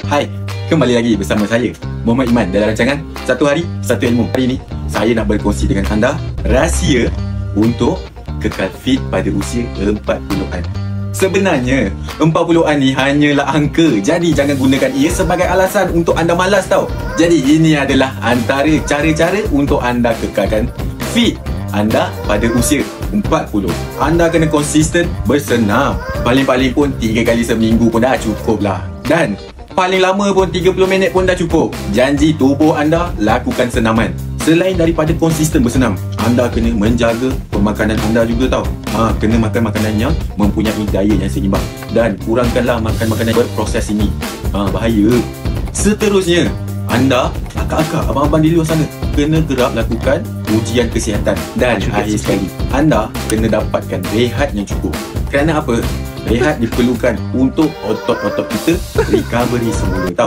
Hai, kembali lagi bersama saya Muhammad Iman dalam rancangan Satu Hari Satu Ilmu. Hari ini saya nak berkongsi dengan anda rahsia untuk kekal fit pada usia 40-an. Sebenarnya 40-an ni hanyalah angka, jadi jangan gunakan ia sebagai alasan untuk anda malas tau. Jadi ini adalah antara cara-cara untuk anda kekalkan fit anda pada usia 40. Anda kena konsisten bersenam. Paling-paling pun 3 kali seminggu pun dah cukup lah. Dan paling lama pun 30 minit pun dah cukup. Janji tubuh anda lakukan senaman. Selain daripada konsisten bersenam, anda kena menjaga pemakanan anda juga tau. Kena makan makanan yang mempunyai daya yang seimbang. Dan kurangkanlah makan makanan berproses ini. Bahaya. Seterusnya, anda, akak-akak, abang-abang di luar sana, kena kerap lakukan ujian kesihatan. Dan akhir sekali, anda kena dapatkan rehat yang cukup. Kerana apa? Rehat diperlukan untuk otot-otot kita recovery semula tau.